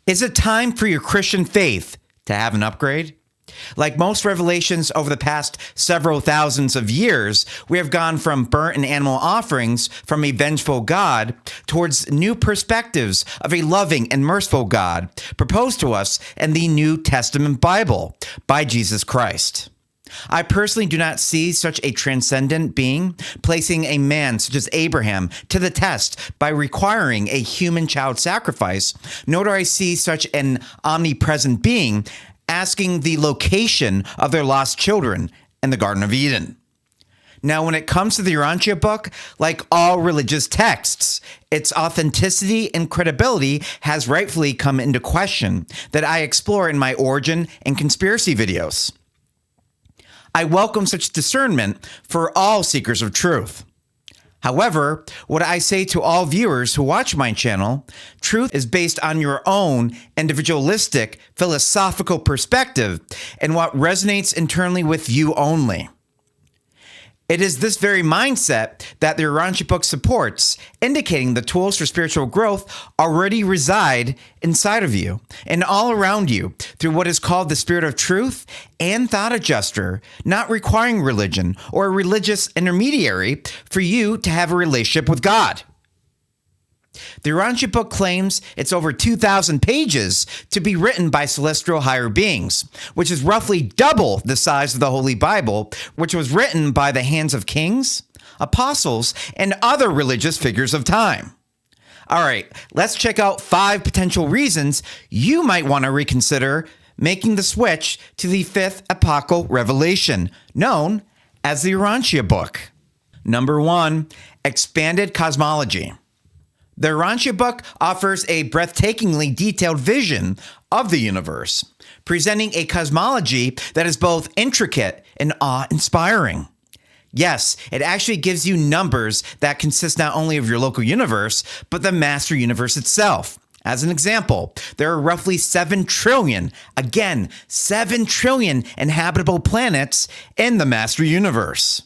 Is it time for your Christian faith to have an upgrade? Like most revelations over the past several thousands of years, we have gone from burnt and animal offerings from a vengeful God towards new perspectives of a loving and merciful God proposed to us in the New Testament Bible by Jesus Christ. I personally do not see such a transcendent being placing a man such as Abraham to the test by requiring a human child sacrifice, nor do I see such an omnipresent being asking the location of their lost children in the Garden of Eden. Now, when it comes to the Urantia Book, like all religious texts, its authenticity and credibility has rightfully come into question that I explore in my origin and conspiracy videos. I welcome such discernment for all seekers of truth. However, what I say to all viewers who watch my channel, truth is based on your own individualistic philosophical perspective and what resonates internally with you only. It is this very mindset that the Urantia Book supports, indicating the tools for spiritual growth already reside inside of you and all around you through what is called the Spirit of Truth and Thought Adjuster, not requiring religion or a religious intermediary for you to have a relationship with God. The Urantia Book claims it's over 2,000 pages to be written by celestial higher beings, which is roughly double the size of the Holy Bible, which was written by the hands of kings, apostles, and other religious figures of time. All right, let's check out 5 potential reasons you might want to reconsider making the switch to the 5th epochal revelation, known as the Urantia Book. Number 1, expanded cosmology. The Urantia Book offers a breathtakingly detailed vision of the universe, presenting a cosmology that is both intricate and awe-inspiring. Yes, it actually gives you numbers that consist not only of your local universe, but the master universe itself. As an example, there are roughly 7 trillion, again, 7 trillion inhabitable planets in the master universe.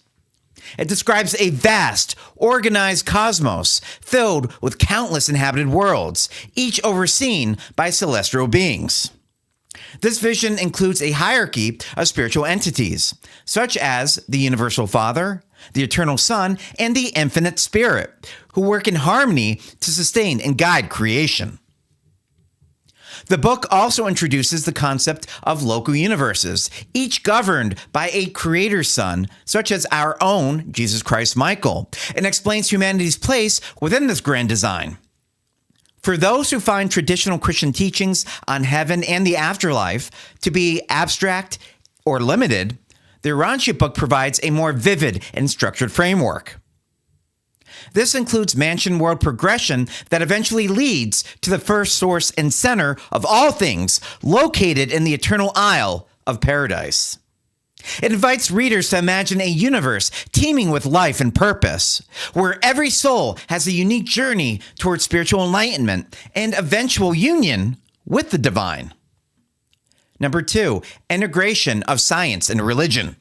It describes a vast, organized cosmos filled with countless inhabited worlds, each overseen by celestial beings. This vision includes a hierarchy of spiritual entities, such as the Universal Father, the Eternal Son, and the Infinite Spirit, who work in harmony to sustain and guide creation. The book also introduces the concept of local universes, each governed by a creator son, such as our own Jesus Christ Michael, and explains humanity's place within this grand design. For those who find traditional Christian teachings on heaven and the afterlife to be abstract or limited, the Urantia Book provides a more vivid and structured framework. This includes mansion world progression that eventually leads to the first source and center of all things, located in the eternal Isle of Paradise. It invites readers to imagine a universe teeming with life and purpose, where every soul has a unique journey towards spiritual enlightenment and eventual union with the divine. Number 2, integration of science and religion.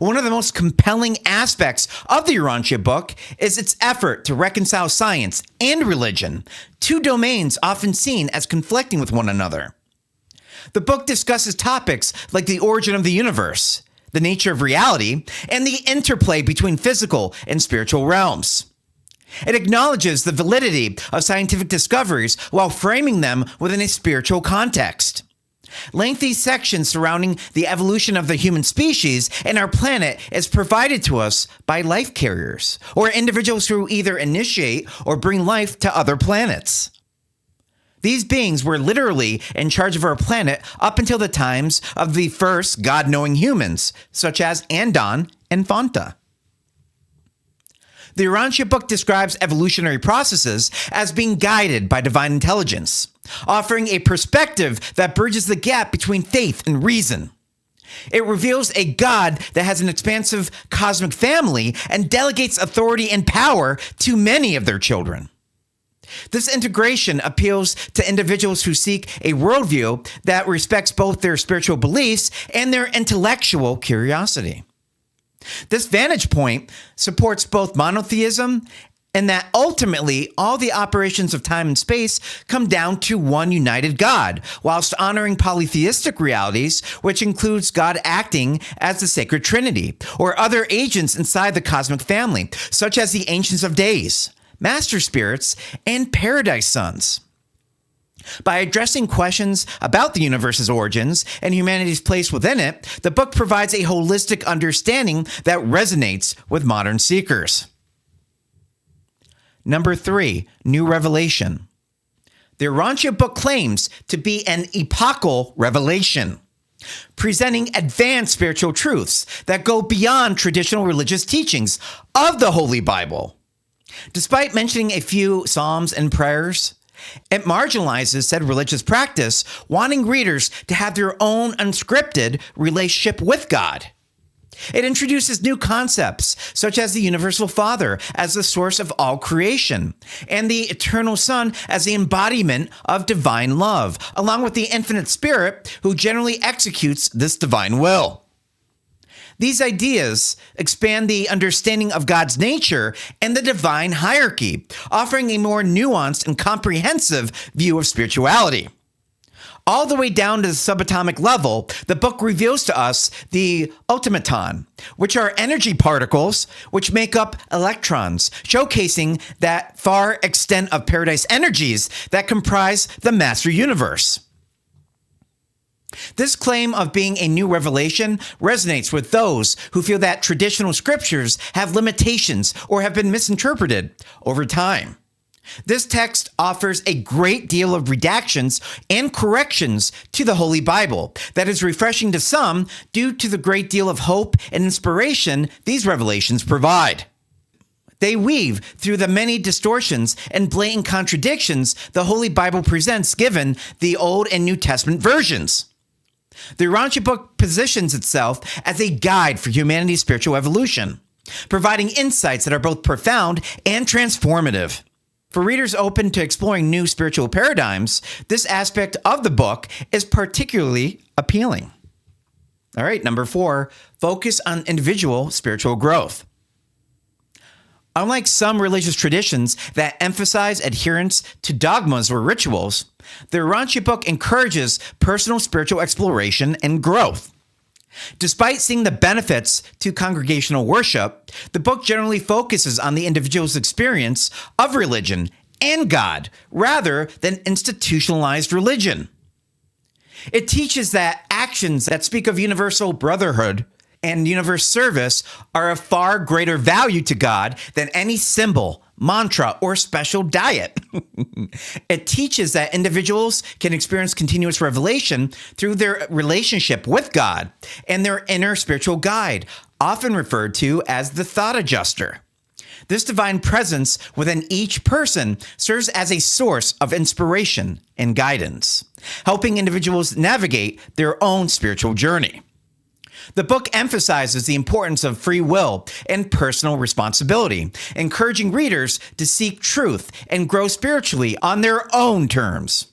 One of the most compelling aspects of the Urantia Book is its effort to reconcile science and religion, 2 domains often seen as conflicting with one another. The book discusses topics like the origin of the universe, the nature of reality, and the interplay between physical and spiritual realms. It acknowledges the validity of scientific discoveries while framing them within a spiritual context. Lengthy sections surrounding the evolution of the human species and our planet is provided to us by life carriers, or individuals who either initiate or bring life to other planets. These beings were literally in charge of our planet up until the times of the first God-knowing humans, such as Andon and Fonta. The Urantia Book describes evolutionary processes as being guided by divine intelligence, offering a perspective that bridges the gap between faith and reason. It reveals a God that has an expansive cosmic family and delegates authority and power to many of their children. This integration appeals to individuals who seek a worldview that respects both their spiritual beliefs and their intellectual curiosity. This vantage point supports both monotheism and that ultimately all the operations of time and space come down to one united God, whilst honoring polytheistic realities, which includes God acting as the sacred Trinity, or other agents inside the cosmic family, such as the Ancients of Days, Master Spirits, and Paradise Sons. By addressing questions about the universe's origins and humanity's place within it, the book provides a holistic understanding that resonates with modern seekers. Number 3, New Revelation. The Urantia Book claims to be an epochal revelation, presenting advanced spiritual truths that go beyond traditional religious teachings of the Holy Bible. Despite mentioning a few psalms and prayers, it marginalizes said religious practice, wanting readers to have their own unscripted relationship with God. It introduces new concepts, such as the Universal Father as the source of all creation, and the Eternal Son as the embodiment of divine love, along with the Infinite Spirit, who generally executes this divine will. These ideas expand the understanding of God's nature and the divine hierarchy, offering a more nuanced and comprehensive view of spirituality. All the way down to the subatomic level, the book reveals to us the automaton, which are energy particles which make up electrons, showcasing that far extent of paradise energies that comprise the master universe. This claim of being a new revelation resonates with those who feel that traditional scriptures have limitations or have been misinterpreted over time. This text offers a great deal of redactions and corrections to the Holy Bible that is refreshing to some due to the great deal of hope and inspiration these revelations provide. They weave through the many distortions and blatant contradictions the Holy Bible presents given the Old and New Testament versions. The Urantia Book positions itself as a guide for humanity's spiritual evolution, providing insights that are both profound and transformative. For readers open to exploring new spiritual paradigms, this aspect of the book is particularly appealing. All right, number 4, focus on individual spiritual growth. Unlike some religious traditions that emphasize adherence to dogmas or rituals, the Urantia Book encourages personal spiritual exploration and growth. Despite seeing the benefits to congregational worship, the book generally focuses on the individual's experience of religion and God rather than institutionalized religion. It teaches that actions that speak of universal brotherhood and universe service are of far greater value to God than any symbol, mantra, or special diet. It teaches that individuals can experience continuous revelation through their relationship with God and their inner spiritual guide, often referred to as the thought adjuster. This divine presence within each person serves as a source of inspiration and guidance, helping individuals navigate their own spiritual journey. The book emphasizes the importance of free will and personal responsibility, encouraging readers to seek truth and grow spiritually on their own terms.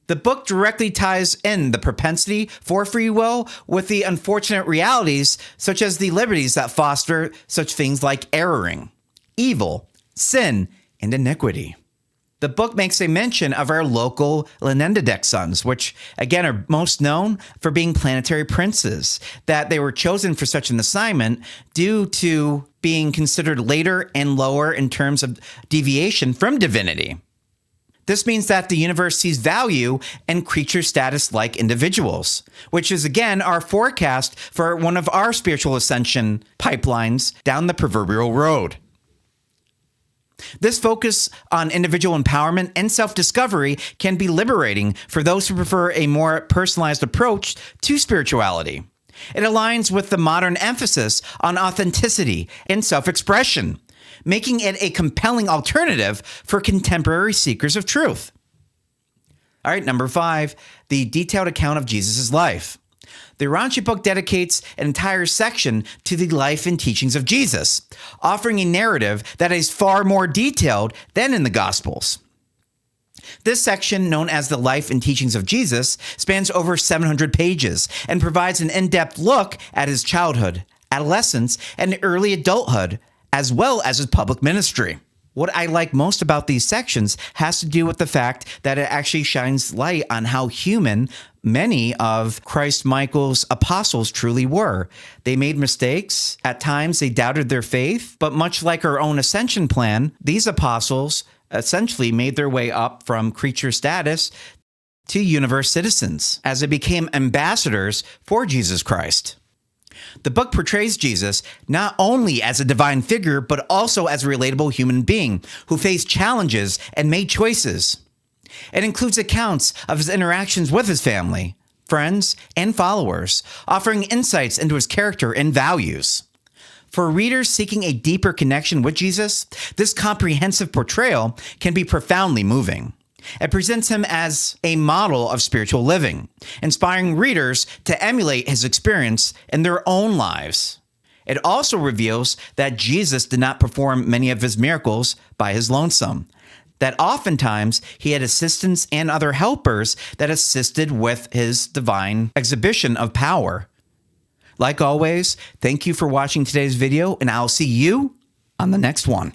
The book directly ties in the propensity for free will with the unfortunate realities, such as the liberties that foster such things like erroring, evil, sin, and iniquity. The book makes a mention of our local Lenendadek sons, which again are most known for being planetary princes, that they were chosen for such an assignment due to being considered later and lower in terms of deviation from divinity. This means that the universe sees value in creature status like individuals, which is again our forecast for one of our spiritual ascension pipelines down the proverbial road. This focus on individual empowerment and self-discovery can be liberating for those who prefer a more personalized approach to spirituality. It aligns with the modern emphasis on authenticity and self-expression, making it a compelling alternative for contemporary seekers of truth. All right, number 5, the detailed account of Jesus' life. The Urantia Book dedicates an entire section to the life and teachings of Jesus, offering a narrative that is far more detailed than in the Gospels. This section, known as the Life and Teachings of Jesus, spans over 700 pages and provides an in-depth look at his childhood, adolescence, and early adulthood, as well as his public ministry. What I like most about these sections has to do with the fact that it actually shines light on how human many of Christ Michael's apostles truly were. They made mistakes. At times, they doubted their faith. But much like our own ascension plan, these apostles essentially made their way up from creature status to universe citizens as they became ambassadors for Jesus Christ. The book portrays Jesus not only as a divine figure, but also as a relatable human being who faced challenges and made choices. It includes accounts of his interactions with his family, friends, and followers, offering insights into his character and values. For readers seeking a deeper connection with Jesus, this comprehensive portrayal can be profoundly moving. It presents him as a model of spiritual living, inspiring readers to emulate his experience in their own lives. It also reveals that Jesus did not perform many of his miracles by his lonesome, that oftentimes he had assistants and other helpers that assisted with his divine exhibition of power. Like always, thank you for watching today's video, and I'll see you on the next one.